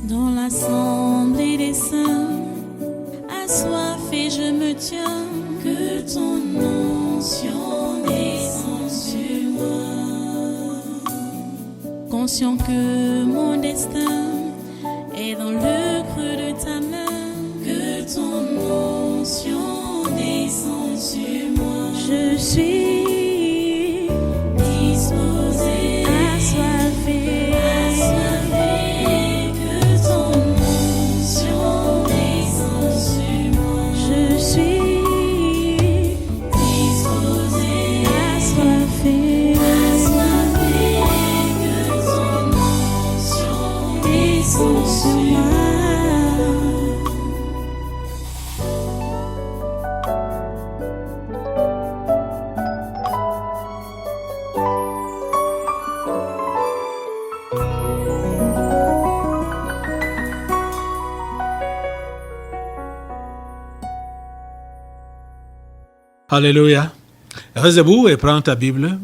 Dans l'assemblée des saints, assoiffé je me tiens, que ton onction descende sur moi. Conscient que mon destin est dans le creux de ta main, que ton onction descende sur moi. Je suis disposé, assoiffé, que ton onction descende sur moi. Je suis disposé, assoiffé, que ton onction descende sur moi. Alléluia. Reste debout et prends ta Bible.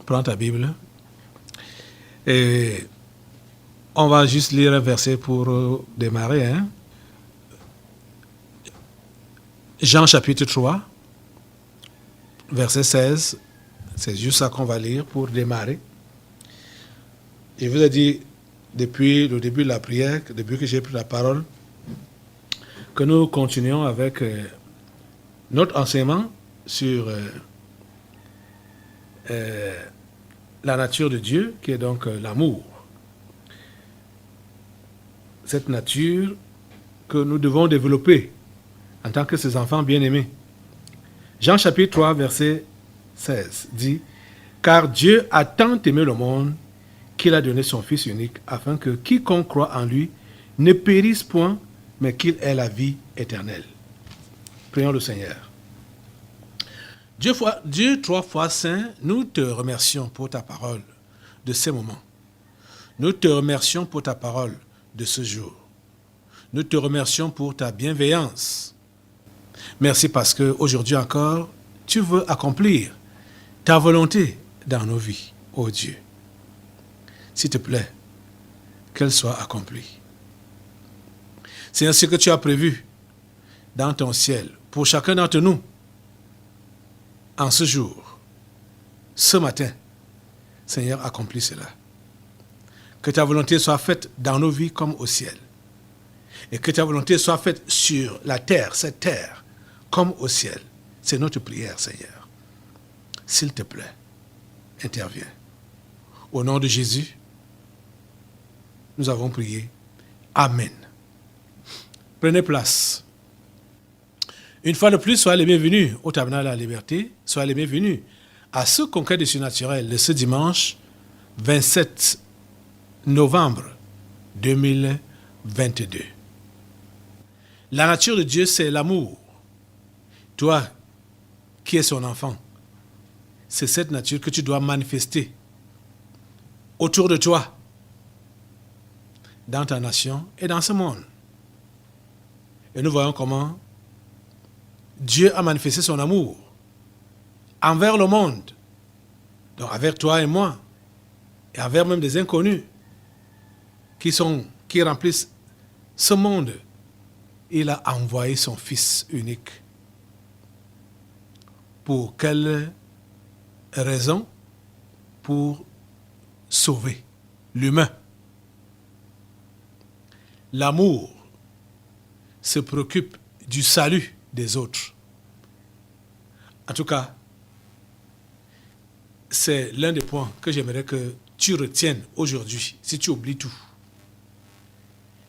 Prends ta Bible. Et on va juste lire un verset pour démarrer. Jean chapitre 3, verset 16. C'est juste ça qu'on va lire pour démarrer. Je vous ai dit depuis le début de la prière, depuis que j'ai pris la parole, que nous continuons avec notre enseignement sur la nature de Dieu, qui est donc l'amour. Cette nature que nous devons développer en tant que ses enfants bien-aimés. Jean chapitre 3, verset 16 dit « Car Dieu a tant aimé le monde qu'il a donné son Fils unique, afin que quiconque croit en lui ne périsse point, mais qu'il ait la vie éternelle. » Prions le Seigneur. Dieu trois fois saint, nous te remercions pour ta parole de ces moments. Nous te remercions pour ta parole de ce jour. Nous te remercions pour ta bienveillance. Merci parce qu'aujourd'hui encore, tu veux accomplir ta volonté dans nos vies, ô Dieu. S'il te plaît, qu'elle soit accomplie. C'est ainsi que tu as prévu dans ton ciel pour chacun d'entre nous en ce jour, ce matin. Seigneur, accomplis cela. Que ta volonté soit faite dans nos vies comme au ciel. Et que ta volonté soit faite sur la terre, cette terre, comme au ciel. C'est notre prière, Seigneur. S'il te plaît, interviens. Au nom de Jésus, nous avons prié. Amen. Prenez place. Une fois de plus, soyez les bienvenus au Tabernacle de la Liberté. Soyez les bienvenus à ce congrès du surnaturel de ce dimanche 27 novembre 2022. La nature de Dieu, c'est l'amour. Toi, qui es son enfant, c'est cette nature que tu dois manifester autour de toi, dans ta nation et dans ce monde. Et nous voyons comment Dieu a manifesté son amour envers le monde, donc envers toi et moi, et envers même des inconnus qui remplissent ce monde. Il a envoyé son Fils unique. Pour quelle raison? Pour sauver l'humain. L'amour se préoccupe du salut des autres. En tout cas, c'est l'un des points que j'aimerais que tu retiennes aujourd'hui, si tu oublies tout.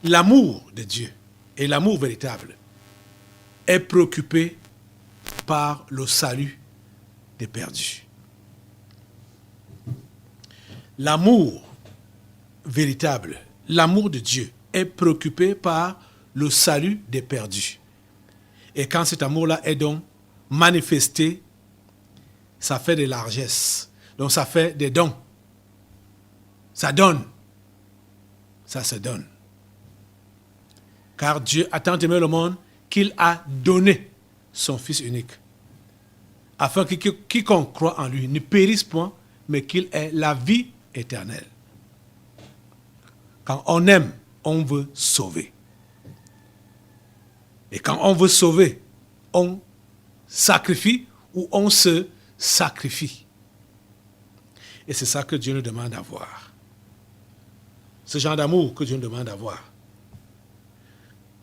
L'amour de Dieu et l'amour véritable est préoccupé par le salut des perdus. L'amour véritable, l'amour de Dieu est préoccupé par le salut des perdus. Et quand cet amour-là est donc manifesté, ça fait des largesses. Donc ça fait des dons. Ça donne. Ça se donne. Car Dieu a tant aimé le monde qu'il a donné son Fils unique, afin que quiconque croit en lui ne périsse point, mais qu'il ait la vie éternelle. Quand on aime on veut sauver. Et quand on veut sauver, on sacrifie ou on se sacrifie. Et c'est ça que Dieu nous demande d'avoir. Ce genre d'amour que Dieu nous demande d'avoir.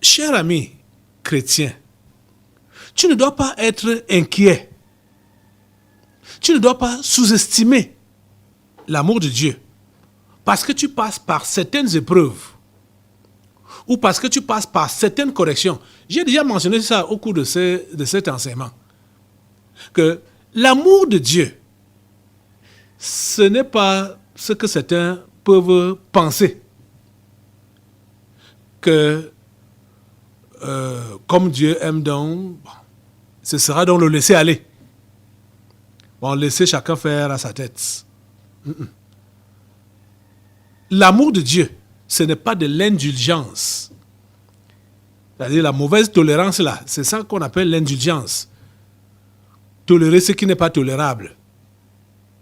Cher ami chrétien, tu ne dois pas être inquiet. Tu ne dois pas sous-estimer l'amour de Dieu parce que tu passes par certaines épreuves ou parce que tu passes par certaines corrections. J'ai déjà mentionné ça au cours de cet enseignement. Que l'amour de Dieu, ce n'est pas ce que certains peuvent penser. Que comme Dieu aime donc, ce sera donc le laisser aller. Bon, laisser chacun faire à sa tête. L'amour de Dieu, ce n'est pas de l'indulgence. C'est-à-dire la mauvaise tolérance là, c'est ça qu'on appelle l'indulgence. Tolérer ce qui n'est pas tolérable.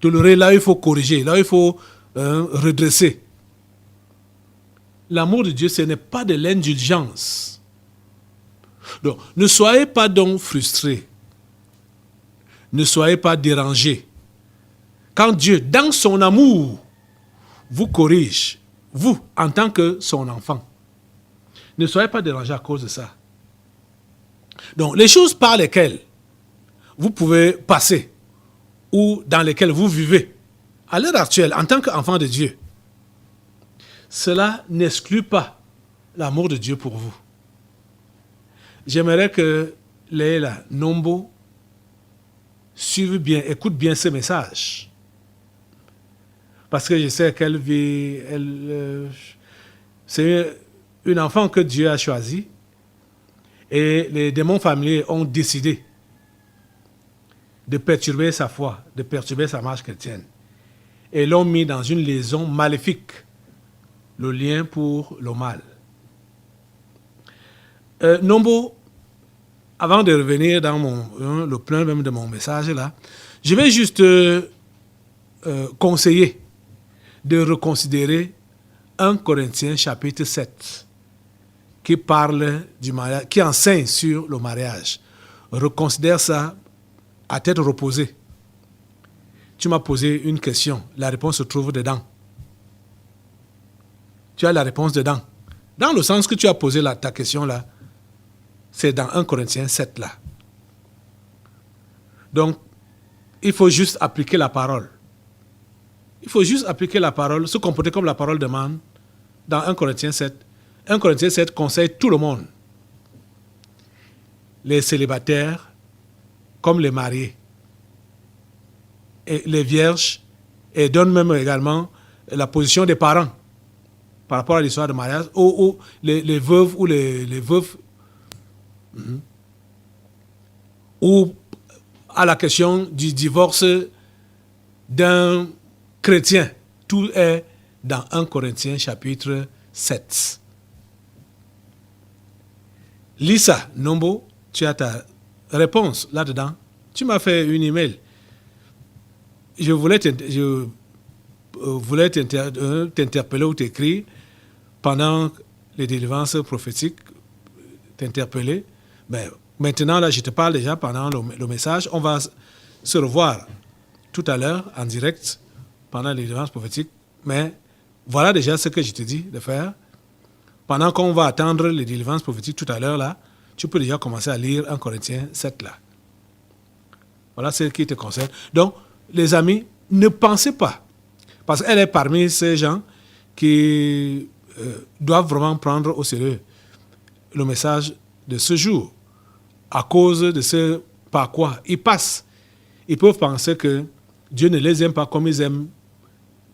Tolérer là où il faut corriger, là où il faut redresser. L'amour de Dieu, ce n'est pas de l'indulgence. Donc, ne soyez pas donc frustrés. Ne soyez pas dérangés. Quand Dieu, dans son amour, vous corrige, vous, en tant que son enfant, ne soyez pas dérangés à cause de ça. Donc, les choses par lesquelles vous pouvez passer ou dans lesquelles vous vivez, à l'heure actuelle, en tant qu'enfant de Dieu, cela n'exclut pas l'amour de Dieu pour vous. J'aimerais que Léla Nombo suive bien, écoute bien ce message. Parce que je sais qu'elle vit, c'est une enfant que Dieu a choisie et les démons familiers ont décidé de perturber sa foi, de perturber sa marche chrétienne. Et l'ont mis dans une liaison maléfique, le lien pour le mal. Nombo, avant de revenir dans le plein même de mon message là, je vais juste conseiller de reconsidérer 1 Corinthiens chapitre 7 qui parle du mariage, qui enseigne sur le mariage. Reconsidère ça à tête reposée. Tu m'as posé une question, la réponse se trouve dedans. Tu as la réponse dedans. Dans le sens que tu as posé ta question là, c'est dans 1 Corinthiens 7 là. Donc, il faut juste appliquer la parole. Il faut juste appliquer la parole, se comporter comme la parole demande dans 1 Corinthiens 7. 1 Corinthiens 7 conseille tout le monde. Les célibataires comme les mariés. Et les vierges, et donne même également la position des parents par rapport à l'histoire de mariage, ou les veuves ou les veuves, ou à la question du divorce d'un chrétien. Tout est dans 1 Corinthiens chapitre 7. Lisa Nombo, tu as ta réponse là-dedans. Tu m'as fait une email. Je voulais t'interpeller ou t'écrire pendant les délivrances prophétiques, t'interpeller. Mais maintenant, là, je te parle déjà pendant le message. On va se revoir tout à l'heure en direct pendant les délivrances prophétiques. Mais voilà déjà ce que je te dis de faire. Pendant qu'on va attendre les délivrances prophétiques tout à l'heure, là, tu peux déjà commencer à lire 1 Corinthiens 7 là. Voilà ce qui te concerne. Donc, les amis, ne pensez pas, parce qu'elle est parmi ces gens qui doivent vraiment prendre au sérieux le message de ce jour, à cause de ce par quoi ils passent. Ils peuvent penser que Dieu ne les aime pas comme ils aiment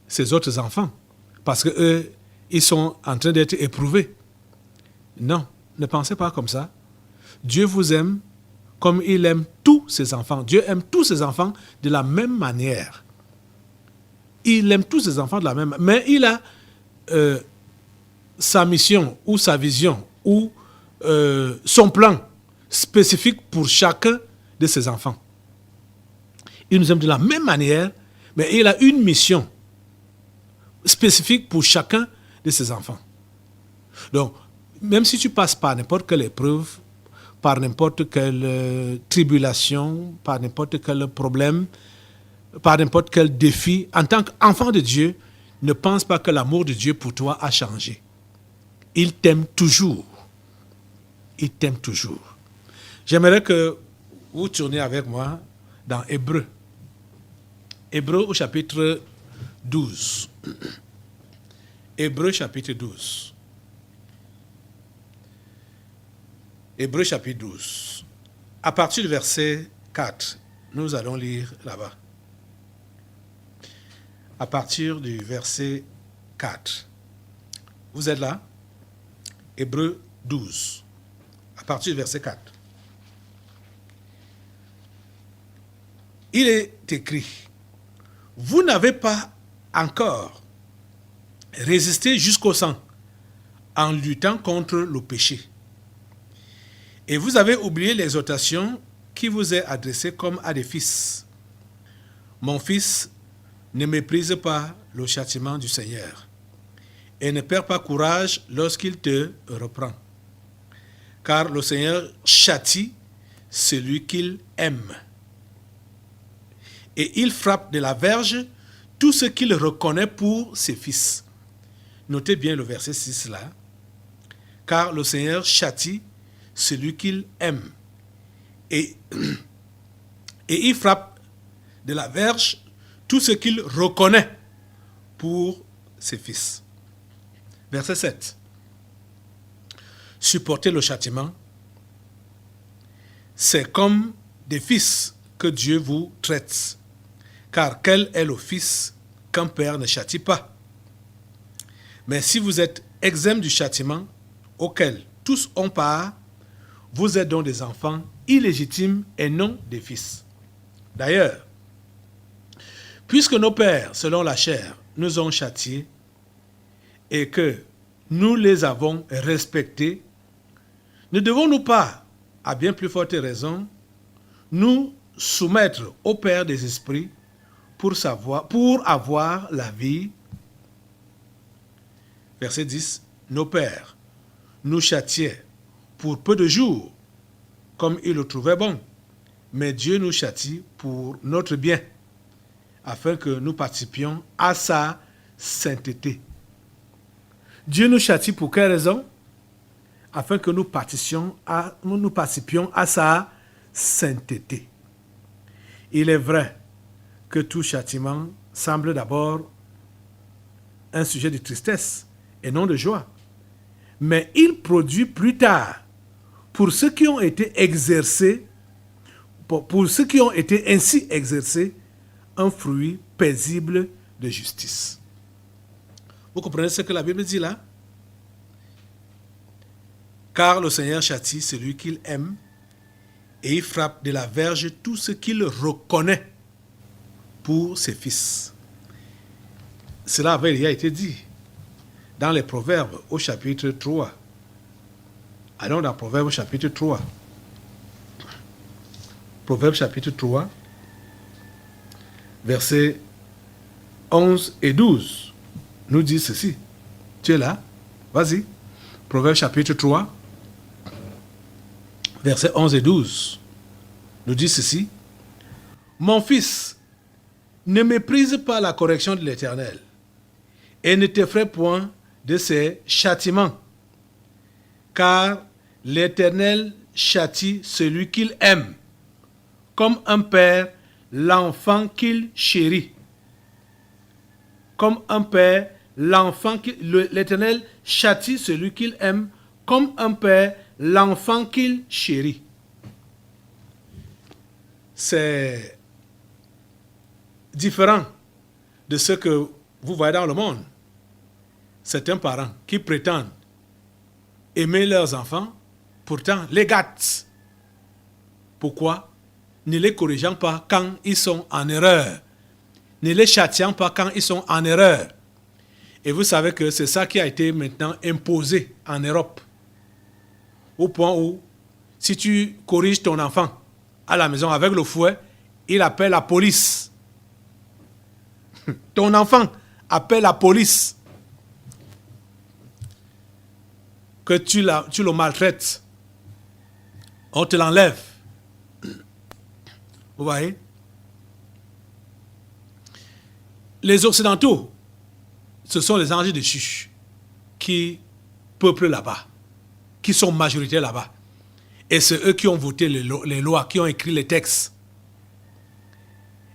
ses autres enfants, parce qu'eux, ils sont en train d'être éprouvés. Non, ne pensez pas comme ça. Dieu vous aime comme il aime tous ses enfants. Dieu aime tous ses enfants de la même manière. Il aime tous ses enfants de la même manière. Mais il a sa mission ou sa vision ou son plan spécifique pour chacun de ses enfants. Il nous aime de la même manière, mais il a une mission spécifique pour chacun de ses enfants. Donc, même si tu passes par n'importe quelle épreuve, par n'importe quelle tribulation, par n'importe quel problème, par n'importe quel défi, en tant qu'enfant de Dieu, ne pense pas que l'amour de Dieu pour toi a changé. Il t'aime toujours. Il t'aime toujours. J'aimerais que vous tourniez avec moi dans Hébreux. Hébreux au chapitre 12. Hébreux chapitre 12. Hébreux chapitre 12. À partir du verset 4, nous allons lire là-bas. À partir du verset 4. Vous êtes là? Hébreux 12. À partir du verset 4. Il est écrit, vous n'avez pas encore résisté jusqu'au sang en luttant contre le péché. Et vous avez oublié l'exhortation qui vous est adressée comme à des fils. Mon fils, ne méprise pas le châtiment du Seigneur et ne perds pas courage lorsqu'il te reprend. Car le Seigneur châtie celui qu'il aime. Et il frappe de la verge tout ce qu'il reconnaît pour ses fils. Notez bien le verset 6 là. Car le Seigneur châtie celui qu'il aime. Et il frappe de la verge tout ce qu'il reconnaît pour ses fils. Verset 7. Supporter le châtiment, c'est comme des fils que Dieu vous traite. Car quel est le fils qu'un père ne châtie pas? Mais si vous êtes exempts du châtiment auquel tous ont part, vous êtes donc des enfants illégitimes et non des fils. D'ailleurs, puisque nos pères, selon la chair, nous ont châtiés et que nous les avons respectés, ne devons-nous pas, à bien plus forte raison, nous soumettre au Père des esprits pour avoir la vie? Verset 10. Nos pères nous châtiaient pour peu de jours, comme ils le trouvaient bon, mais Dieu nous châtie pour notre bien, afin que nous participions à sa sainteté. Dieu nous châtie pour quelle raison? Afin que nous participions à sa sainteté. Il est vrai que tout châtiment semble d'abord un sujet de tristesse et non de joie. Mais il produit plus tard, pour ceux qui ont été exercés, pour ceux qui ont été ainsi exercés, un fruit paisible de justice. Vous comprenez ce que la Bible dit là? Car le Seigneur châtie celui qu'il aime et il frappe de la verge tout ce qu'il reconnaît pour ses fils. Cela avait déjà été dit dans les Proverbes au chapitre 3. Allons dans Proverbes au chapitre 3. Proverbes chapitre 3, versets 11 et 12, nous dit ceci. Tu es là? Vas-y. Proverbes chapitre 3, versets 11 et 12, nous dit ceci. Mon fils, ne méprise pas la correction de l'Éternel et ne t'effraie point de ses châtiments, car l'Éternel châtie celui qu'il aime, comme un père l'enfant qu'il chérit. Comme un père l'Éternel châtie celui qu'il aime, comme un père l'enfant qu'il chérit. C'est différent de ce que vous voyez dans le monde. Certains parents qui prétendent aimer leurs enfants, pourtant les gâtent. Pourquoi? Ne les corrigeant pas quand ils sont en erreur. Ne les châtiant pas quand ils sont en erreur. Et vous savez que c'est ça qui a été maintenant imposé en Europe. Au point où, si tu corriges ton enfant à la maison avec le fouet, il appelle la police. Ton enfant appelle la police. que tu le maltraites, on te l'enlève. Vous voyez? Les Occidentaux, ce sont les anges déchus qui peuplent là-bas, qui sont majoritaires là-bas. Et c'est eux qui ont voté les lois, qui ont écrit les textes.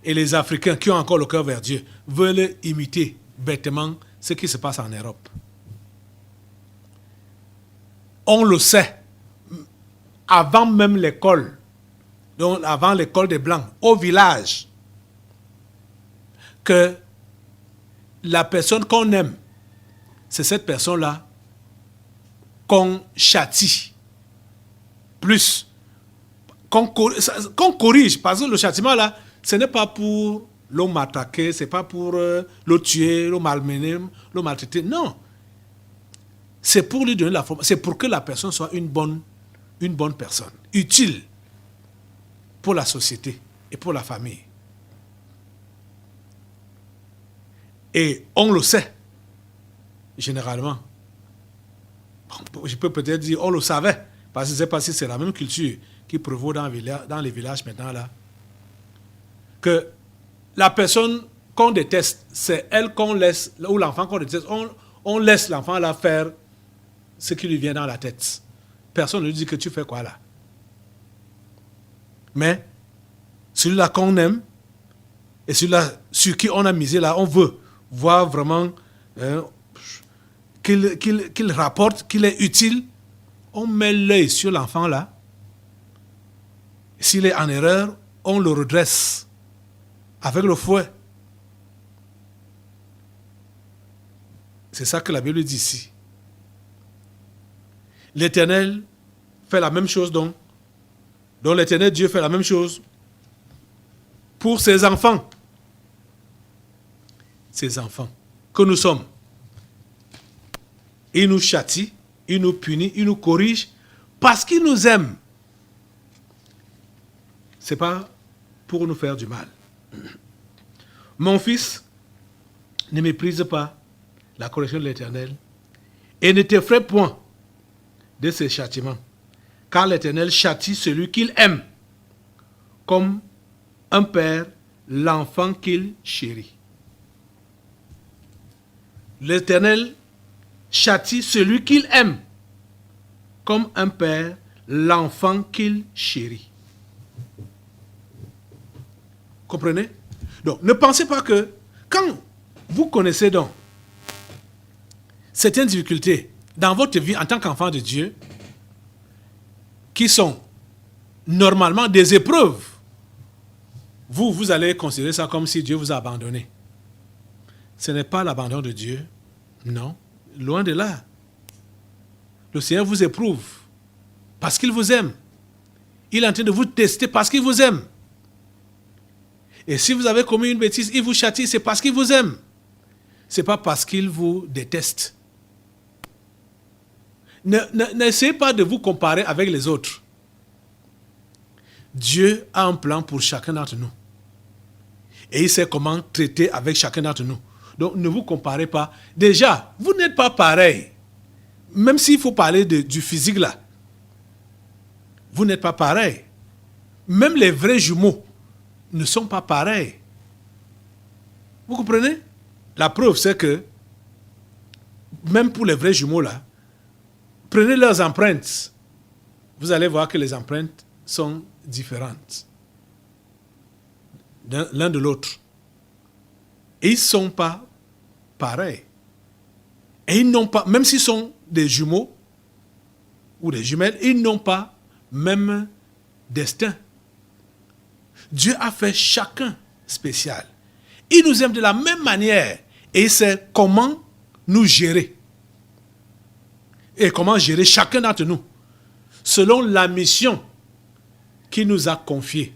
Et les Africains qui ont encore le cœur vers Dieu veulent imiter bêtement ce qui se passe en Europe. On le sait, avant même l'école, donc avant l'école des Blancs, au village, que la personne qu'on aime, c'est cette personne-là qu'on châtie plus, qu'on corrige, parce que le châtiment là, ce n'est pas pour le m'attaquer, ce n'est pas pour le tuer, le malmener, le maltraiter, non. C'est pour lui donner la forme, c'est pour que la personne soit une bonne personne, utile pour la société et pour la famille. Et on le sait, généralement. Je peux peut-être dire, on le savait, parce que je ne sais pas si c'est la même culture qui prévaut dans les villages maintenant là, que la personne qu'on déteste, c'est elle qu'on laisse, ou l'enfant qu'on déteste, on laisse l'enfant là faire ce qui lui vient dans la tête. Personne ne lui dit que tu fais quoi là. Mais celui-là qu'on aime, et celui-là sur qui on a misé là, on veut voir vraiment qu'il rapporte, qu'il est utile, on met l'œil sur l'enfant là. S'il est en erreur, on le redresse avec le fouet. C'est ça que la Bible dit ici. L'Éternel fait la même chose donc l'Éternel Dieu fait la même chose pour ses enfants. Ses enfants que nous sommes. Il nous châtie, il nous punit, il nous corrige parce qu'il nous aime. Ce n'est pas pour nous faire du mal. Mon fils, ne méprise pas la correction de l'Éternel et ne t'effraie point de ses châtiments, car l'Éternel châtie celui qu'il aime, comme un père l'enfant qu'il chérit. L'Éternel châtie celui qu'il aime, comme un père l'enfant qu'il chérit. Comprenez? Donc, ne pensez pas que quand vous connaissez donc certaines difficultés dans votre vie en tant qu'enfant de Dieu, qui sont normalement des épreuves, vous allez considérer ça comme si Dieu vous a abandonné. Ce n'est pas l'abandon de Dieu, non, loin de là. Le Seigneur vous éprouve parce qu'il vous aime. Il est en train de vous tester parce qu'il vous aime. Et si vous avez commis une bêtise, il vous châtie, c'est parce qu'il vous aime. Ce n'est pas parce qu'il vous déteste. N'essayez pas de vous comparer avec les autres. Dieu a un plan pour chacun d'entre nous. Et il sait comment traiter avec chacun d'entre nous. Donc ne vous comparez pas. Déjà, vous n'êtes pas pareil. Même s'il faut parler du physique là. Vous n'êtes pas pareil. Même les vrais jumeaux ne sont pas pareils. Vous comprenez? La preuve, c'est que même pour les vrais jumeaux là, prenez leurs empreintes. Vous allez voir que les empreintes sont différentes l'un de l'autre. Et ils ne sont pas pareils. Et ils n'ont pas, même s'ils sont des jumeaux ou des jumelles, ils n'ont pas même destin. Dieu a fait chacun spécial. Il nous aime de la même manière et il sait comment nous gérer. Et comment gérer chacun d'entre nous selon la mission qu'il nous a confiée,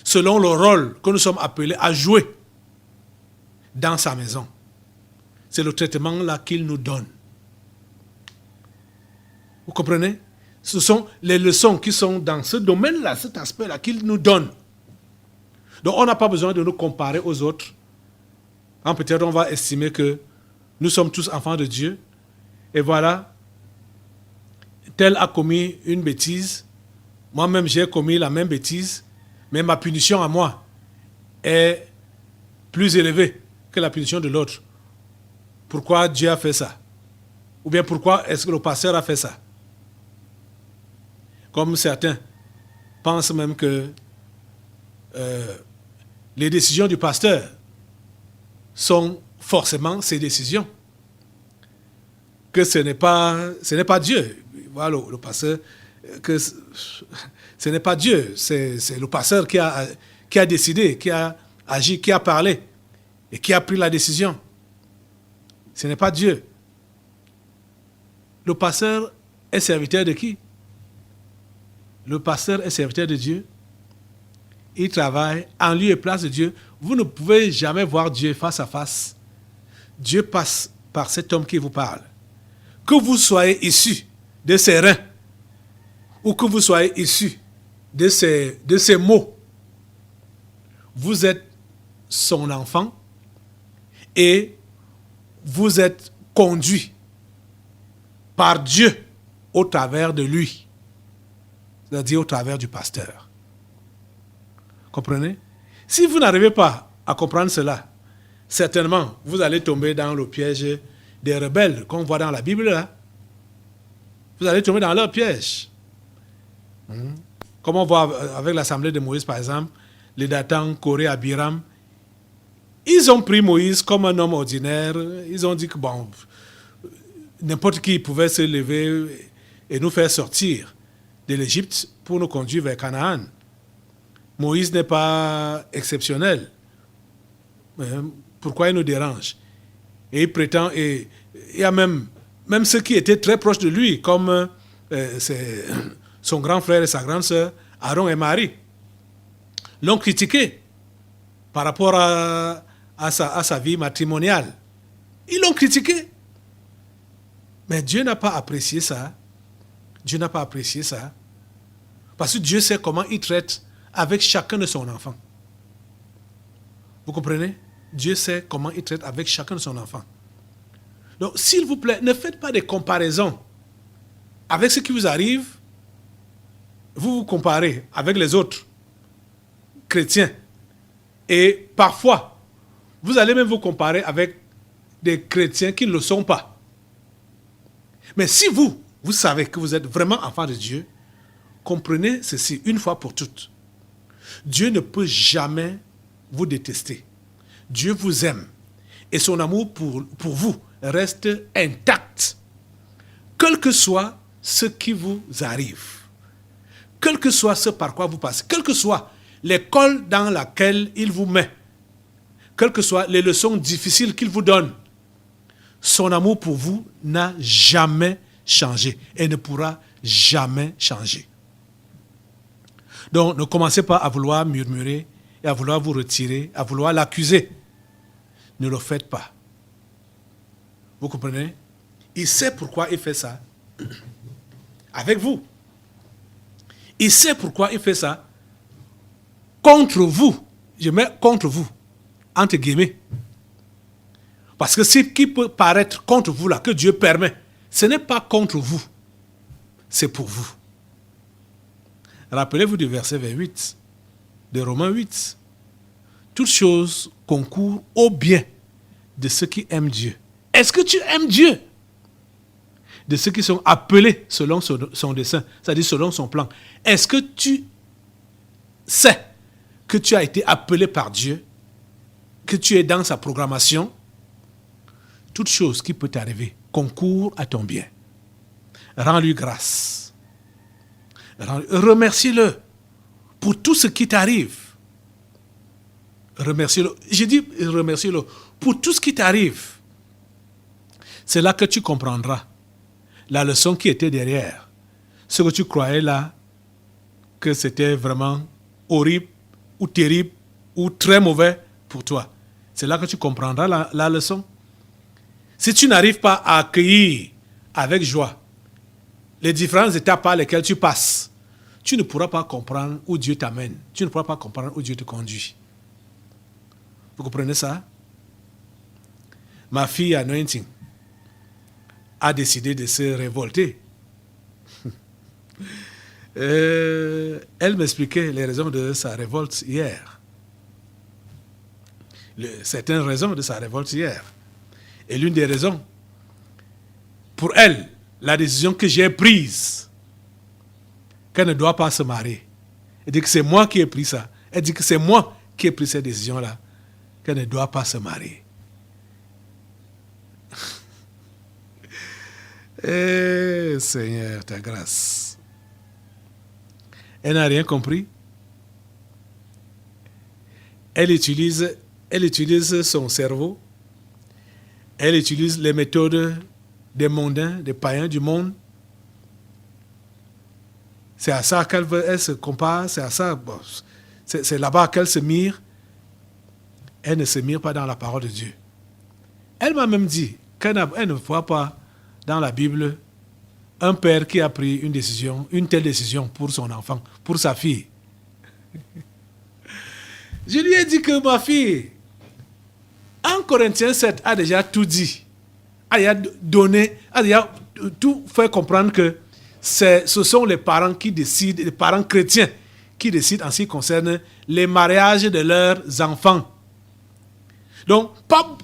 selon le rôle que nous sommes appelés à jouer dans sa maison. C'est le traitement là qu'il nous donne. Vous comprenez? Ce sont les leçons qui sont dans ce domaine-là, cet aspect-là qu'il nous donne. Donc on n'a pas besoin de nous comparer aux autres. Peut-être on va estimer que nous sommes tous enfants de Dieu. Et voilà, tel a commis une bêtise, moi-même j'ai commis la même bêtise, mais ma punition à moi est plus élevée que la punition de l'autre. Pourquoi Dieu a fait ça? Ou bien pourquoi est-ce que le pasteur a fait ça? Comme certains pensent même que les décisions du pasteur sont forcément ses décisions. Que ce n'est pas Dieu. Voilà, le pasteur, que ce n'est pas Dieu, c'est le pasteur qui a décidé, qui a agi, qui a parlé et qui a pris la décision. Ce n'est pas Dieu. Le pasteur est serviteur de qui? Le pasteur est serviteur de Dieu. Il travaille en lieu et place de Dieu. Vous ne pouvez jamais voir Dieu face à face. Dieu passe par cet homme qui vous parle. Que vous soyez issu de ses reins ou que vous soyez issu de ses mots, vous êtes son enfant et vous êtes conduit par Dieu au travers de lui, c'est-à-dire au travers du pasteur. Comprenez? Si vous n'arrivez pas à comprendre cela, certainement vous allez tomber dans le piège des rebelles qu'on voit dans la Bible là. Vous allez tomber dans leur piège. Comme on voit avec l'assemblée de Moïse par exemple, les Dathan, Coré, Abiram, ils ont pris Moïse comme un homme ordinaire. Ils ont dit que bon, n'importe qui pouvait se lever et nous faire sortir de l'Égypte pour nous conduire vers Canaan. Moïse n'est pas exceptionnel. Pourquoi il nous dérange? Et il prétend, et il y a même ceux qui étaient très proches de lui, comme son grand frère et sa grande sœur, Aaron et Marie, l'ont critiqué par rapport à sa vie matrimoniale. Ils l'ont critiqué. Mais Dieu n'a pas apprécié ça. Dieu n'a pas apprécié ça. Parce que Dieu sait comment il traite avec chacun de son enfant. Vous comprenez? Dieu sait comment il traite avec chacun de son enfant. Donc, s'il vous plaît, ne faites pas des comparaisons avec ce qui vous arrive. Vous vous comparez avec les autres chrétiens. Et parfois, vous allez même vous comparer avec des chrétiens qui ne le sont pas. Mais si vous savez que vous êtes vraiment enfant de Dieu, comprenez ceci une fois pour toutes. Dieu ne peut jamais vous détester. Dieu vous aime. Et son amour pour vous reste intact. Quel que soit ce qui vous arrive. Quel que soit ce par quoi vous passez. Quelle que soit l'école dans laquelle il vous met. Quelles que soient les leçons difficiles qu'il vous donne. Son amour pour vous n'a jamais changé et ne pourra jamais changer. Donc, ne commencez pas à vouloir murmurer et à vouloir vous retirer, à vouloir l'accuser. Ne le faites pas. Vous comprenez? Il sait pourquoi il fait ça avec vous. Il sait pourquoi il fait ça contre vous. Je mets contre vous, entre guillemets. Parce que ce qui peut paraître contre vous là, que Dieu permet, ce n'est pas contre vous, c'est pour vous. Rappelez-vous du verset 28 de Romains 8. Toutes choses concourent au bien de ceux qui aiment Dieu. Est-ce que tu aimes Dieu? De ceux qui sont appelés selon son dessein, c'est-à-dire selon son plan. Est-ce que tu sais que tu as été appelé par Dieu, que tu es dans sa programmation? Toute chose qui peut t'arriver concourt à ton bien. Rends-lui grâce. Remercie-le pour tout ce qui t'arrive. Remercie-le. Je dis remercie-le pour tout ce qui t'arrive. C'est là que tu comprendras la leçon qui était derrière. Ce que tu croyais là, que c'était vraiment horrible ou terrible ou très mauvais pour toi. C'est là que tu comprendras la leçon. Si tu n'arrives pas à accueillir avec joie les différentes étapes par lesquelles tu passes, tu ne pourras pas comprendre où Dieu t'amène. Tu ne pourras pas comprendre où Dieu te conduit. Vous comprenez ça? Ma fille Anointing a décidé de se révolter. Elle m'expliquait les raisons de sa révolte hier. Certaines raisons de sa révolte hier. Et l'une des raisons, pour elle, la décision que j'ai prise, qu'elle ne doit pas se marier. Elle dit que c'est moi qui ai pris ça. Elle dit que c'est moi qui ai pris cette décision-là, qu'elle ne doit pas se marier. Eh, Seigneur, ta grâce. Elle n'a rien compris. Elle utilise son cerveau. Elle utilise les méthodes des mondains, des païens du monde. C'est à ça qu'elle se compare, c'est à ça, bon, c'est là-bas qu'elle se mire. Elle ne se mire pas dans la parole de Dieu. Elle m'a même dit qu'elle ne voit pas dans la Bible un père qui a pris une telle décision pour son enfant, pour sa fille. Je lui ai dit que ma fille, 1 Corinthiens 7 a déjà tout dit. Elle a donné, elle a tout fait comprendre que ce sont les parents qui décident, les parents chrétiens qui décident en ce qui concerne les mariages de leurs enfants. Donc, pas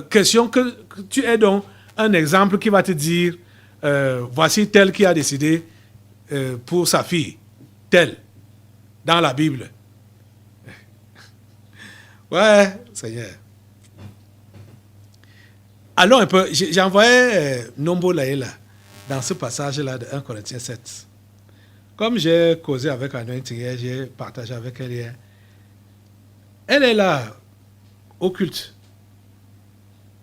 question que tu aies donc un exemple qui va te dire voici tel qui a décidé pour sa fille, tel, dans la Bible. Ouais, Seigneur. Allons un peu, j'ai envoyé Nombo Laïla dans ce passage-là de 1 Corinthiens 7. Comme j'ai causé avec Anointing hier, j'ai partagé avec elle hier. Elle est là, au culte,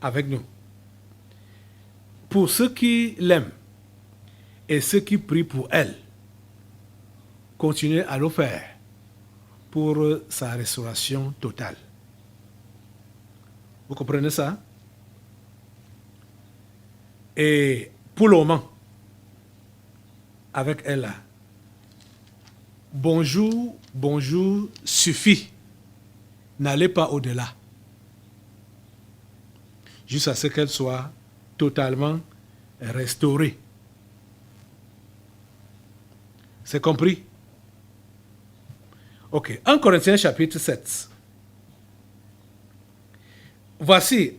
avec nous. Pour ceux qui l'aiment et ceux qui prient pour elle, continuez à le faire pour sa restauration totale. Vous comprenez ça? Et pour le moment, avec elle là, bonjour suffit. N'allez pas au-delà. Jusqu'à ce qu'elle soit totalement restaurée. C'est compris? Ok. 1 Corinthiens chapitre 7. Voici,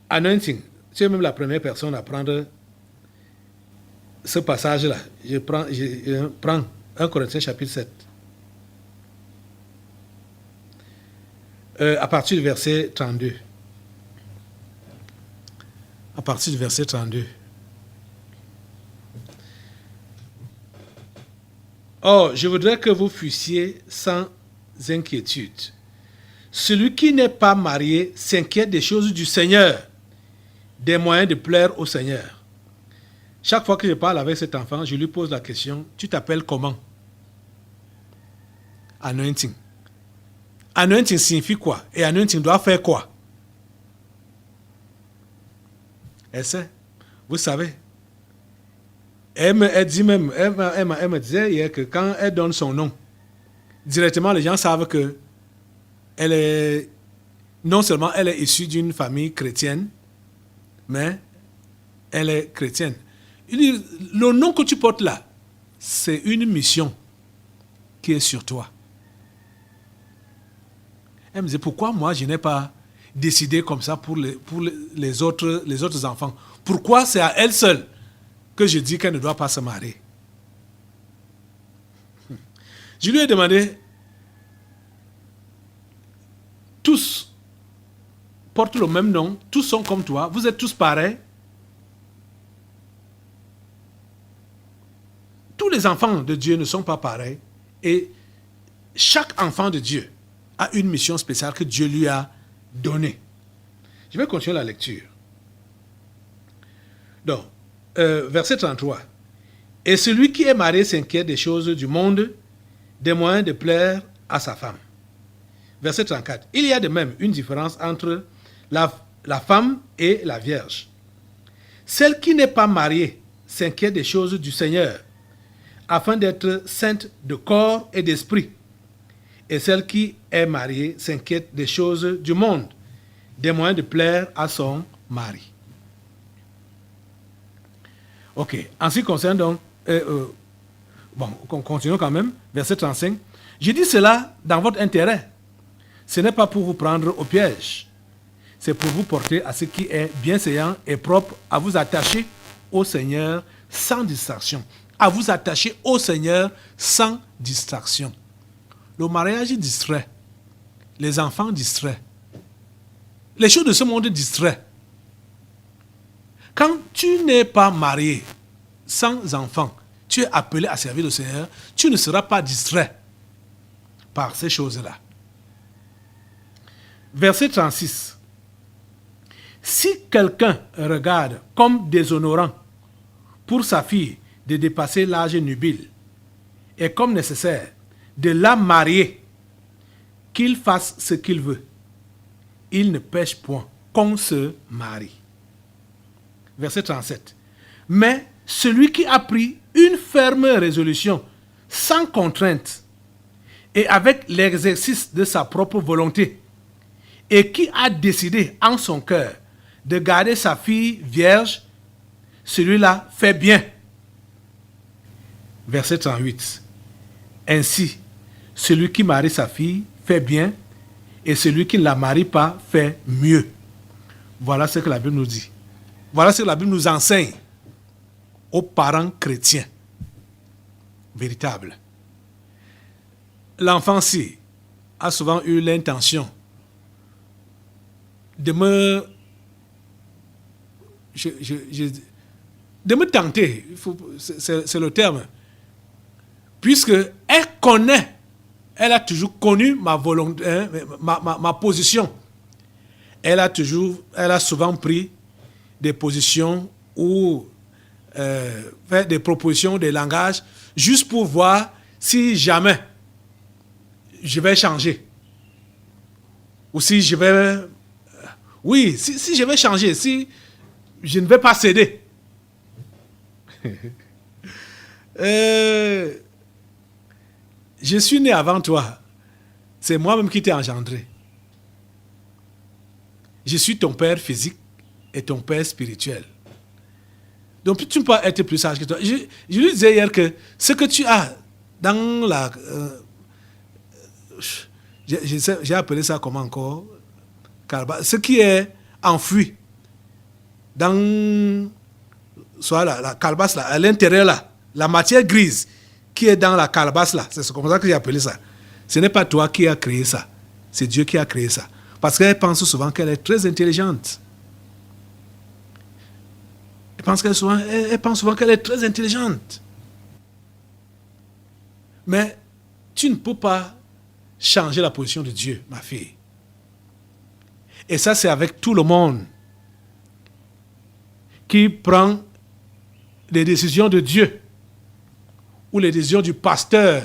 Anointing. Tu es même la première personne à prendre ce passage-là. Je prends 1 Corinthiens chapitre 7. À partir du verset 32. À partir du verset 32. Or, je voudrais que vous fussiez sans inquiétude. Celui qui n'est pas marié s'inquiète des choses du Seigneur, des moyens de plaire au Seigneur. Chaque fois que je parle avec cet enfant, je lui pose la question, tu t'appelles comment? Anointing. Anointing signifie quoi? Et anointing doit faire quoi? Elle sait. Vous savez. Elle me disait hier que quand elle donne son nom, directement les gens savent que elle est, non seulement elle est issue d'une famille chrétienne, mais elle est chrétienne. Il dit, le nom que tu portes là, c'est une mission qui est sur toi. Elle me disait, pourquoi moi je n'ai pas décidé comme ça pour les autres enfants? Pourquoi c'est à elle seule que je dis qu'elle ne doit pas se marier? Je lui ai demandé, tous portent le même nom, tous sont comme toi, vous êtes tous pareils. Tous les enfants de Dieu ne sont pas pareils et chaque enfant de Dieu a une mission spéciale que Dieu lui a donnée. Je vais continuer la lecture. Donc, verset 33. Et celui qui est marié s'inquiète des choses du monde, des moyens de plaire à sa femme. Verset 34. Il y a de même une différence entre la femme et la vierge. Celle qui n'est pas mariée s'inquiète des choses du Seigneur, afin d'être sainte de corps et d'esprit. Et celle qui est mariée s'inquiète des choses du monde, des moyens de plaire à son mari. Ok. En ce qui concerne donc Bon, continuons quand même. Verset 35. Je dis cela dans votre intérêt. Ce n'est pas pour vous prendre au piège. C'est pour vous porter à ce qui est bienséant et propre, à vous attacher au Seigneur sans distraction. À vous attacher au Seigneur sans distraction. Le mariage distrait. Les enfants distraient. Les choses de ce monde distraient. Quand tu n'es pas marié, sans enfant, tu es appelé à servir le Seigneur, tu ne seras pas distrait par ces choses-là. Verset 36. Si quelqu'un regarde comme déshonorant pour sa fille de dépasser l'âge nubile et comme nécessaire de la marier, qu'il fasse ce qu'il veut, il ne pêche point qu'on se marie. Verset 37. Mais celui qui a pris une ferme résolution sans contrainte et avec l'exercice de sa propre volonté et qui a décidé en son cœur de garder sa fille vierge, celui-là fait bien. Verset 38. Ainsi, celui qui marie sa fille fait bien et celui qui ne la marie pas fait mieux. Voilà ce que la Bible nous dit. Voilà ce que la Bible nous enseigne aux parents chrétiens véritables. L'enfant-ci a souvent eu l'intention de me tenter, c'est le terme, puisque elle connaît, elle a toujours connu ma volonté, ma position. Elle a souvent pris des positions ou fait des propositions, des langages, juste pour voir si jamais je vais changer. Ou si je vais... Oui, si je vais changer, si je ne vais pas céder. Je suis né avant toi. C'est moi-même qui t'ai engendré. Je suis ton père physique et ton père spirituel. Donc tu ne peux pas être plus sage que toi. Je lui disais hier que ce que tu as dans la... j'ai appelé ça comment encore? Ce qui est enfoui dans soit la calebasse là, à l'intérieur là, la matière grise qui est dans la calebasse là, c'est comme ça que j'ai appelé ça. Ce n'est pas toi qui as créé ça, c'est Dieu qui a créé ça. Parce qu'elle pense souvent qu'elle est très intelligente. Elle pense souvent qu'elle est très intelligente. Mais tu ne peux pas changer la position de Dieu, ma fille. Et ça, c'est avec tout le monde qui prend les décisions de Dieu ou les décisions du pasteur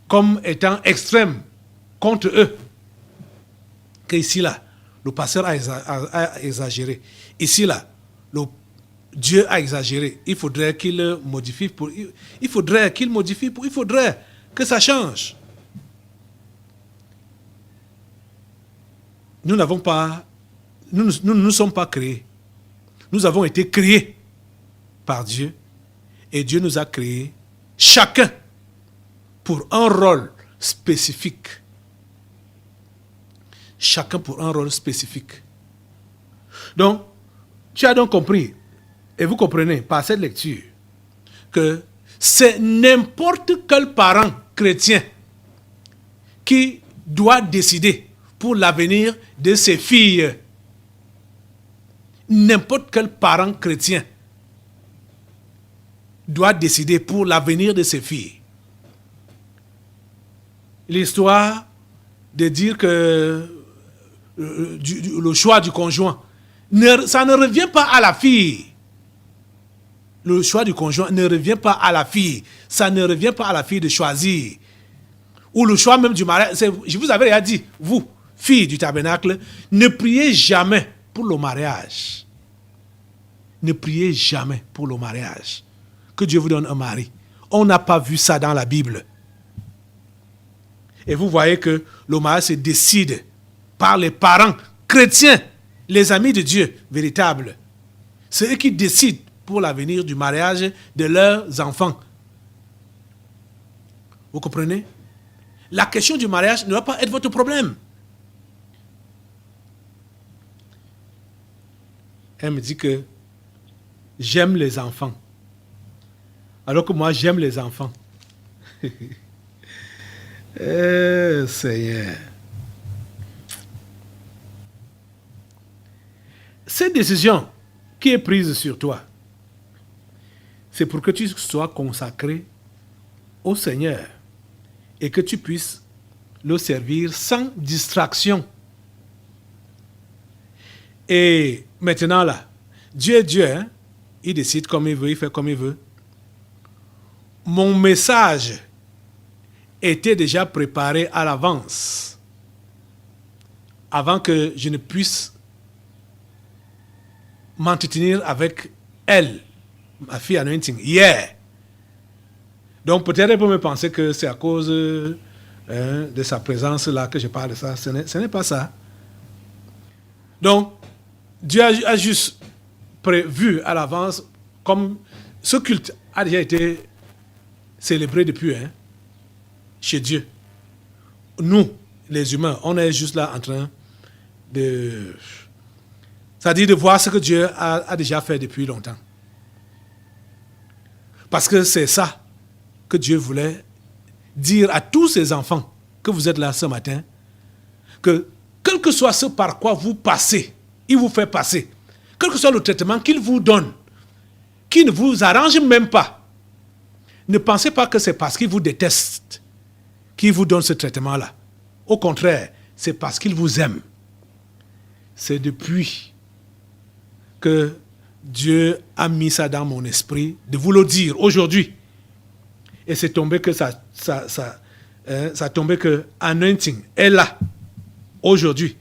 comme étant extrêmes contre eux. Que ici, là, le pasteur a exagéré. Ici, là, Dieu a exagéré. Il faudrait qu'il modifie. Il faudrait que ça change. Nous ne sommes pas créés. Nous avons été créés par Dieu. Et Dieu nous a créés chacun pour un rôle spécifique. Chacun pour un rôle spécifique. Donc, tu as donc compris, et vous comprenez par cette lecture, que c'est n'importe quel parent chrétien qui doit décider pour l'avenir de ses filles. N'importe quel parent chrétien doit décider pour l'avenir de ses filles. L'histoire de dire que le choix du conjoint, ça ne revient pas à la fille. Le choix du conjoint ne revient pas à la fille. Ça ne revient pas à la fille de choisir. Ou le choix même du mariage. Je vous avais déjà dit, vous, filles du tabernacle, ne priez jamais pour le mariage. Ne priez jamais pour le mariage. Que Dieu vous donne un mari. On n'a pas vu ça dans la Bible. Et vous voyez que le mariage se décide par les parents chrétiens, les amis de Dieu véritables. C'est eux qui décident pour l'avenir du mariage de leurs enfants. Vous comprenez? La question du mariage ne doit pas être votre problème. Elle me dit que j'aime les enfants. Alors que moi, j'aime les enfants. Seigneur. Cette décision qui est prise sur toi, c'est pour que tu sois consacré au Seigneur et que tu puisses le servir sans distraction. Et maintenant là, Dieu est Dieu, hein? Il décide comme il veut, il fait comme il veut. Mon message était déjà préparé à l'avance, avant que je ne puisse m'entretenir avec elle, ma fille Anointing, hier. Donc peut-être elle peut me penser que c'est à cause de sa présence là que je parle de ça. Ce n'est pas ça. Donc, Dieu a juste prévu à l'avance, comme ce culte a déjà été célébré depuis, hein, chez Dieu. Nous, les humains, on est juste là en train de... C'est-à-dire de voir ce que Dieu a déjà fait depuis longtemps. Parce que c'est ça que Dieu voulait dire à tous ses enfants que vous êtes là ce matin, que quel que soit ce par quoi vous passez, il vous fait passer, quel que soit le traitement qu'il vous donne, qui ne vous arrange même pas, ne pensez pas que c'est parce qu'il vous déteste qu'il vous donne ce traitement-là. Au contraire, c'est parce qu'il vous aime. C'est depuis que Dieu a mis ça dans mon esprit de vous le dire aujourd'hui. Et c'est tombé que ça tombé que Anointing est là aujourd'hui.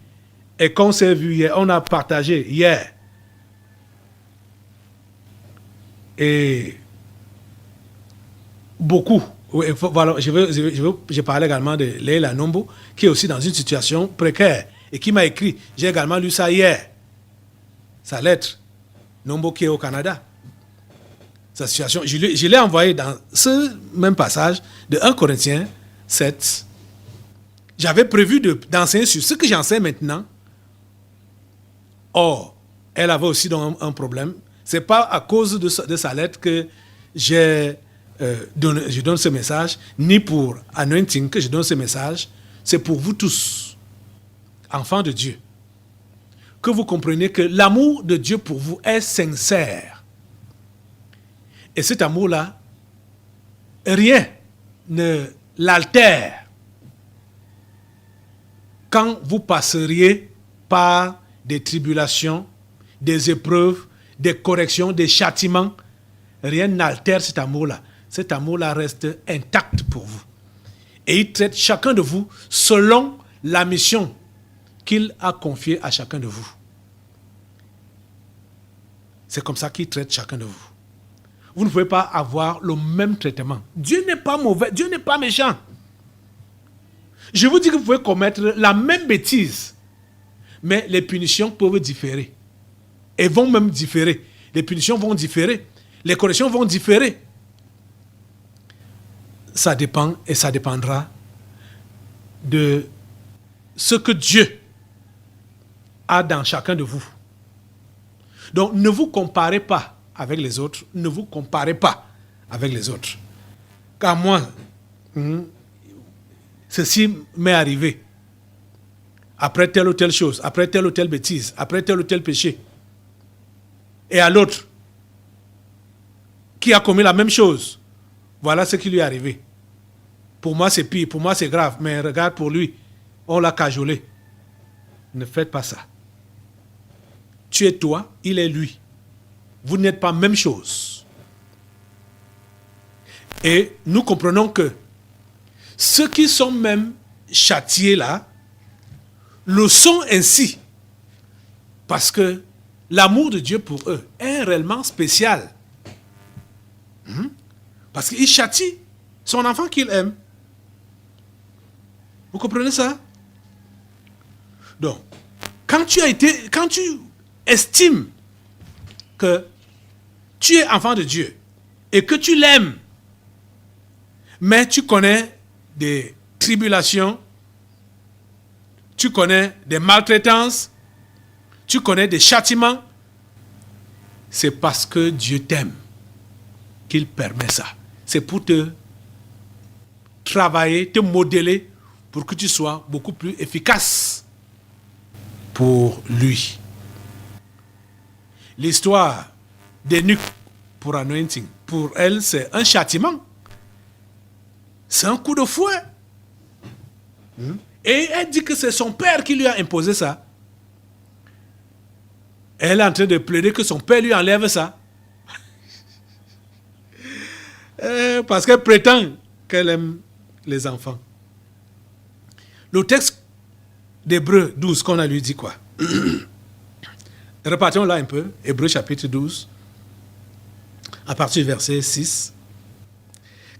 Et qu'on s'est vu hier, on a partagé hier. Et beaucoup. Voilà, je parlais également de Leila Nombo, qui est aussi dans une situation précaire et qui m'a écrit. J'ai également lu ça hier. Sa lettre. Nombo qui est au Canada. Sa situation. Je l'ai envoyé dans ce même passage de 1 Corinthiens 7. J'avais prévu d'enseigner sur ce que j'enseigne maintenant. Or, elle avait aussi donc un problème. Ce n'est pas à cause de sa lettre que je donne ce message, ni pour Anointing que je donne ce message. C'est pour vous tous, enfants de Dieu, que vous compreniez que l'amour de Dieu pour vous est sincère. Et cet amour-là, rien ne l'altère quand vous passeriez par des tribulations, des épreuves, des corrections, des châtiments. Rien n'altère cet amour-là. Cet amour-là reste intact pour vous. Et il traite chacun de vous selon la mission qu'il a confiée à chacun de vous. C'est comme ça qu'il traite chacun de vous. Vous ne pouvez pas avoir le même traitement. Dieu n'est pas mauvais, Dieu n'est pas méchant. Je vous dis que vous pouvez commettre la même bêtise, mais les punitions peuvent différer. Et vont même différer. Les punitions vont différer. Les corrections vont différer. Ça dépend et ça dépendra de ce que Dieu a dans chacun de vous. Donc ne vous comparez pas avec les autres. Ne vous comparez pas avec les autres. Car moi, ceci m'est arrivé. Après telle ou telle chose, après telle ou telle bêtise, après tel ou tel péché. Et à l'autre, qui a commis la même chose, voilà ce qui lui est arrivé. Pour moi, c'est pire, pour moi, c'est grave, mais regarde pour lui, on l'a cajolé. Ne faites pas ça. Tu es toi, il est lui. Vous n'êtes pas même chose. Et nous comprenons que ceux qui sont même châtiés là, le sont ainsi. Parce que l'amour de Dieu pour eux est réellement spécial. Parce qu'il châtie son enfant qu'il aime. Vous comprenez ça? Donc, quand tu estimes que tu es enfant de Dieu et que tu l'aimes, mais tu connais des tribulations, tu connais des maltraitances, tu connais des châtiments, c'est parce que Dieu t'aime qu'il permet ça. C'est pour te travailler, te modeler pour que tu sois beaucoup plus efficace pour lui. L'histoire d'Enoch pour anointing, pour elle, c'est un châtiment. C'est un coup de fouet. Et elle dit que c'est son père qui lui a imposé ça. Elle est en train de plaider que son père lui enlève ça. Parce qu'elle prétend qu'elle aime les enfants. Le texte d'Hébreux 12 qu'on a lui dit quoi? Repartons là un peu. Hébreux chapitre 12, à partir du verset 6.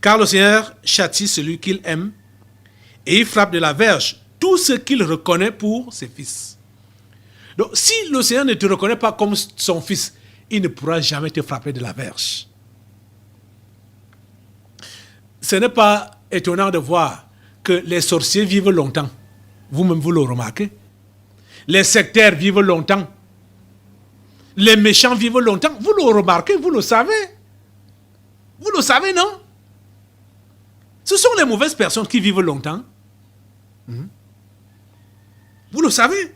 Car le Seigneur châtie celui qu'il aime et il frappe de la verge tout ce qu'il reconnaît pour ses fils. Donc, si le Seigneur ne te reconnaît pas comme son fils, il ne pourra jamais te frapper de la verge. Ce n'est pas étonnant de voir que les sorciers vivent longtemps. Vous-même, vous le remarquez. Les sectaires vivent longtemps. Les méchants vivent longtemps. Vous le remarquez, vous le savez. Vous le savez, non? Ce sont les mauvaises personnes qui vivent longtemps. Vous le savez.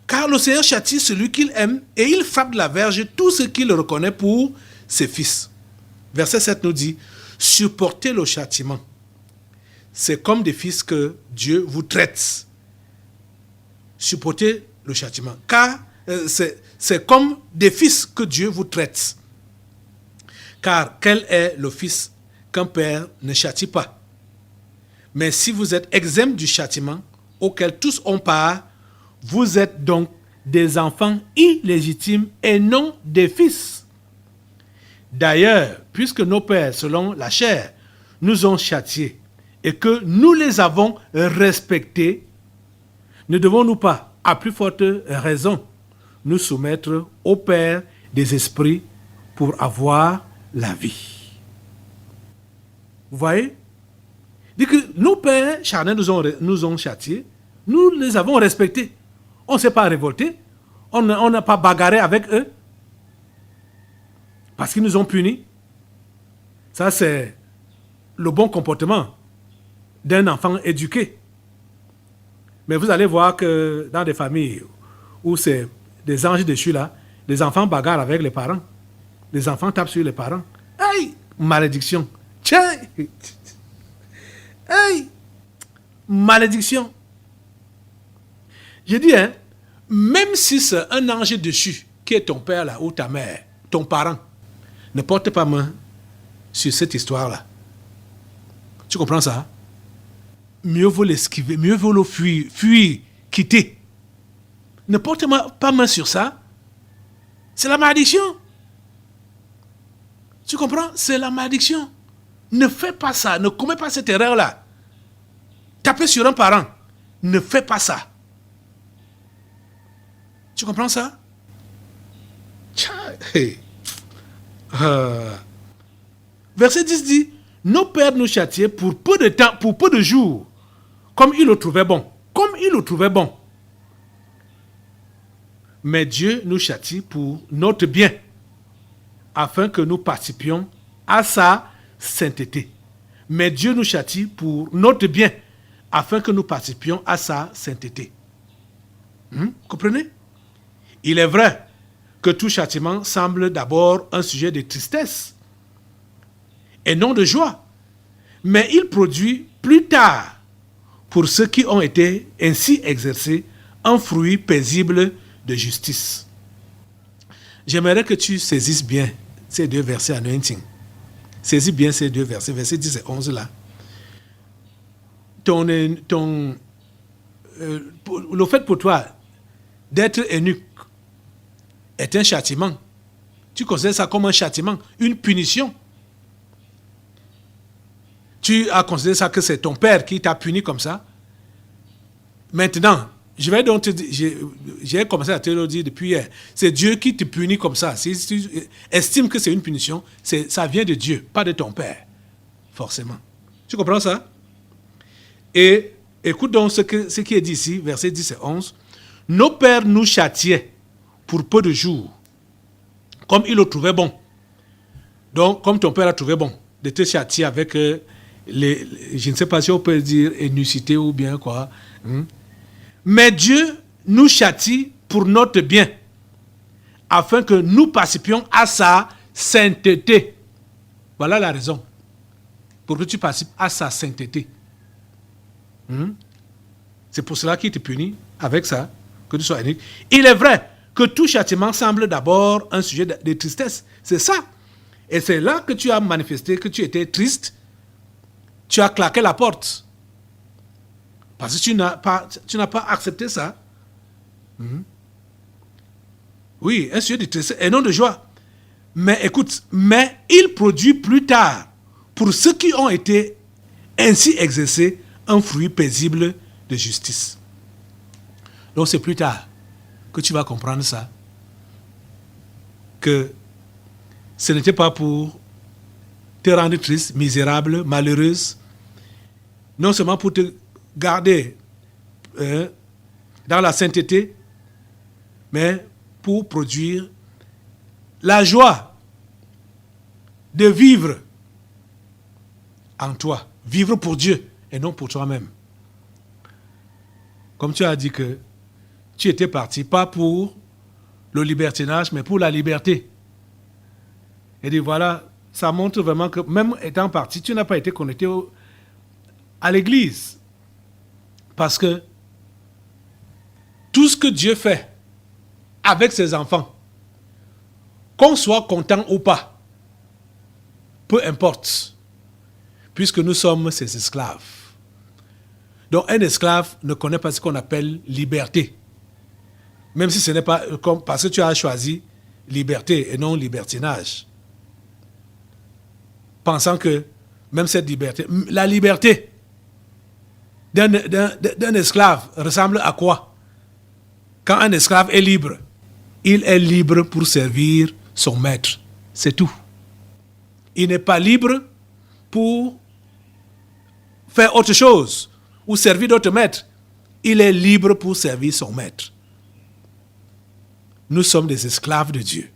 Car le Seigneur châtie celui qu'il aime et il frappe de la verge tout ce qu'il reconnaît pour ses fils. Verset 7 nous dit, supportez le châtiment. C'est comme des fils que Dieu vous traite. Supportez le châtiment. Car c'est comme des fils que Dieu vous traite. Car quel est le fils qu'un père ne châtie pas? Mais si vous êtes exempts du châtiment auquel tous ont part, vous êtes donc des enfants illégitimes et non des fils. D'ailleurs, puisque nos pères, selon la chair, nous ont châtiés et que nous les avons respectés, ne devons-nous pas, à plus forte raison, nous soumettre au Père des esprits pour avoir la vie? Vous voyez? Dit que nos pères charnels nous ont châtiés, nous les avons respectés. On ne s'est pas révolté, on n'a pas bagarré avec eux, parce qu'ils nous ont punis. Ça, c'est le bon comportement d'un enfant éduqué. Mais vous allez voir que dans des familles où c'est des anges déchus là, les enfants bagarrent avec les parents. Les enfants tapent sur les parents. Aïe, malédiction. Tiens. Aïe, malédiction. Je dis, même si c'est un ange déchu qui est ton père là ou ta mère, ton parent, ne porte pas main sur cette histoire-là. Tu comprends ça? Mieux vaut l'esquiver, mieux vaut le fuir, quitter. Ne porte pas main sur ça. C'est la malédiction. Tu comprends? C'est la malédiction. Ne fais pas ça, ne commets pas cette erreur-là. Taper sur un parent, ne fais pas ça. Tu comprends ça? Verset 10 dit, nos pères nous châtiaient pour peu de temps, pour peu de jours, comme ils le trouvaient bon. Comme ils le trouvaient bon. Mais Dieu nous châtie pour notre bien, afin que nous participions à sa sainteté. Mais Dieu nous châtie pour notre bien, afin que nous participions à sa sainteté. Comprenez? Il est vrai que tout châtiment semble d'abord un sujet de tristesse et non de joie. Mais il produit plus tard, pour ceux qui ont été ainsi exercés, un fruit paisible de justice. J'aimerais que tu saisisses bien ces deux versets anointing. Saisis bien ces deux versets, versets 10 et 11 là. Le fait pour toi d'être eunuque est un châtiment. Tu considères ça comme un châtiment, une punition. Tu as considéré ça que c'est ton père qui t'a puni comme ça. Maintenant, je vais donc te dire, j'ai commencé à te le dire depuis hier, c'est Dieu qui te punit comme ça. Si tu estimes que c'est une punition, ça vient de Dieu, pas de ton père. forcément. Tu comprends ça? Et écoute donc ce qui est dit ici, versets 10 et 11. Nos pères nous châtiaient pour peu de jours, comme ils le trouvaient bon. Donc, comme ton père a trouvé bon, de te châtier avec je ne sais pas si on peut dire énucité ou bien quoi. Mais Dieu nous châtie pour notre bien, afin que nous participions à sa sainteté. Voilà la raison pour que tu participes à sa sainteté. C'est pour cela qu'il te punit avec ça, que tu sois unique. Il est vrai que tout châtiment semble d'abord un sujet de tristesse. C'est ça. Et c'est là que tu as manifesté que tu étais triste. Tu as claqué la porte. Parce que tu n'as pas accepté ça. Oui, un sujet de tristesse et non de joie. Mais écoute, mais il produit plus tard, pour ceux qui ont été ainsi exercés, un fruit paisible de justice. Donc c'est plus tard que tu vas comprendre ça. Que ce n'était pas pour te rendre triste, misérable, malheureuse. Non seulement pour te garder dans la sainteté, mais pour produire la joie de vivre en toi. Vivre pour Dieu et non pour toi-même. Comme tu as dit que tu étais parti, pas pour le libertinage, mais pour la liberté. Et dit voilà, ça montre vraiment que même étant parti, tu n'as pas été connecté à l'église. Parce que tout ce que Dieu fait avec ses enfants, qu'on soit content ou pas, peu importe, puisque nous sommes ses esclaves. Donc un esclave ne connaît pas ce qu'on appelle liberté. Même si ce n'est pas parce que tu as choisi liberté et non libertinage. Pensant que même cette liberté, la liberté d'un esclave ressemble à quoi? Quand un esclave est libre, il est libre pour servir son maître. C'est tout. Il n'est pas libre pour faire autre chose ou servir d'autres maîtres. Il est libre pour servir son maître. Nous sommes des esclaves de Dieu.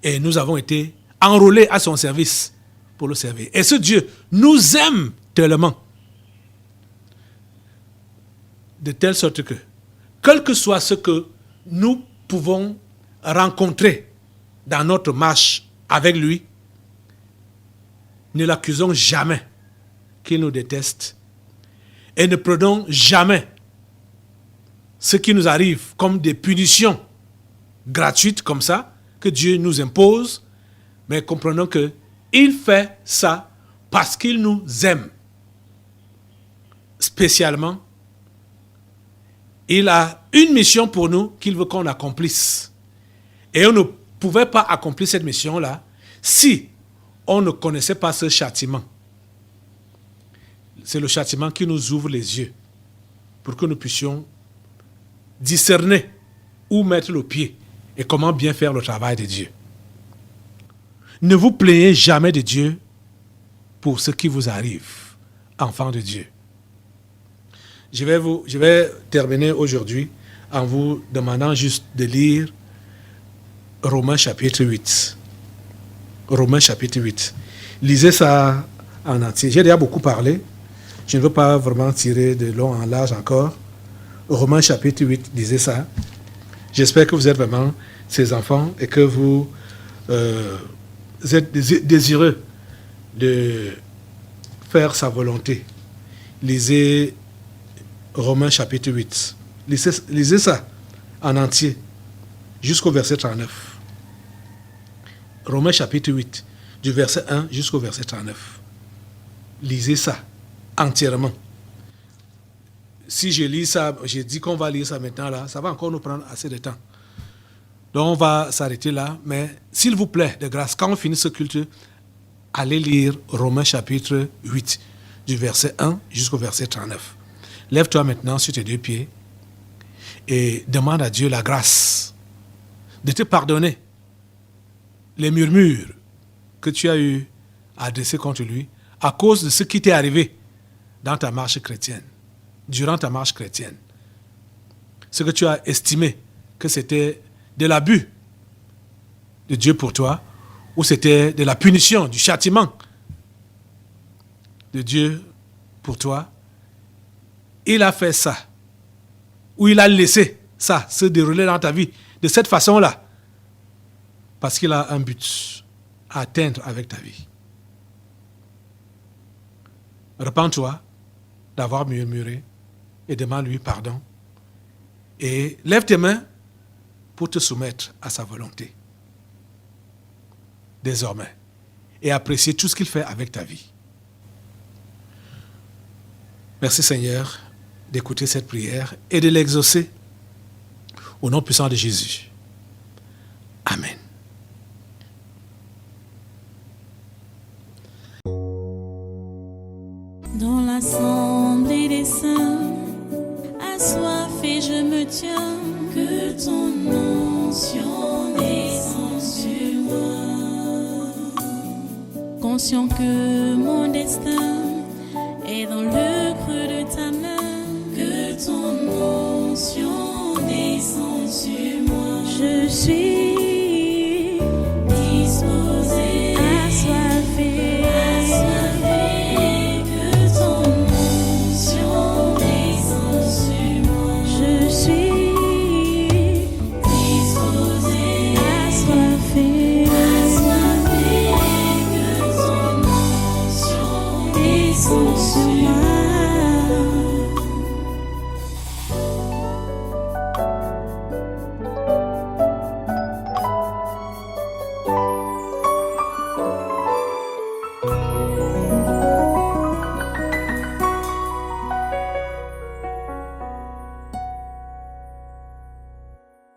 Et nous avons été enrôlés à son service pour le servir. Et ce Dieu nous aime tellement. De telle sorte que, quel que soit ce que nous pouvons rencontrer dans notre marche avec lui, ne l'accusons jamais qu'il nous déteste et ne prenons jamais ce qui nous arrive comme des punitions gratuites comme ça, que Dieu nous impose, mais comprenons qu'il fait ça parce qu'il nous aime. Spécialement, il a une mission pour nous qu'il veut qu'on accomplisse. Et on ne pouvait pas accomplir cette mission-là si on ne connaissait pas ce châtiment. C'est le châtiment qui nous ouvre les yeux pour que nous puissions discerner où mettre le pied et comment bien faire le travail de Dieu. Ne vous plaignez jamais de Dieu pour ce qui vous arrive, enfants de Dieu. Je vais terminer aujourd'hui en vous demandant juste de lire Romains chapitre 8. Romains chapitre 8. Lisez ça en entier. J'ai déjà beaucoup parlé. Je ne veux pas vraiment tirer de long en large encore. Romains chapitre 8, lisez ça. J'espère que vous êtes vraiment ses enfants et que vous êtes désireux de faire sa volonté. Lisez Romains chapitre 8. Lisez ça en entier jusqu'au verset 39. Romains chapitre 8, du verset 1 jusqu'au verset 39. Lisez ça entièrement. Si je lis ça, j'ai dit qu'on va lire ça maintenant là, ça va encore nous prendre assez de temps. Donc on va s'arrêter là, mais s'il vous plaît, de grâce, quand on finit ce culte, allez lire Romains chapitre 8, du verset 1 jusqu'au verset 39. Lève-toi maintenant sur tes deux pieds et demande à Dieu la grâce de te pardonner les murmures que tu as eu adressé contre lui à cause de ce qui t'est arrivé dans ta marche chrétienne, durant ta marche chrétienne. Ce que tu as estimé que c'était de l'abus de Dieu pour toi, ou c'était de la punition, du châtiment de Dieu pour toi, il a fait ça, ou il a laissé ça se dérouler dans ta vie de cette façon-là, parce qu'il a un but à atteindre avec ta vie. Repends-toi d'avoir murmuré et demande-lui pardon. Et lève tes mains pour te soumettre à sa volonté. Désormais. Et apprécier tout ce qu'il fait avec ta vie. Merci Seigneur d'écouter cette prière et de l'exaucer au nom puissant de Jésus. Amen. Dans l'assemblée des saints, assoiffé je me tiens, que ton onction descende sur moi. Conscient que mon destin est dans le creux de ta main, que ton onction descende sur moi. Je suis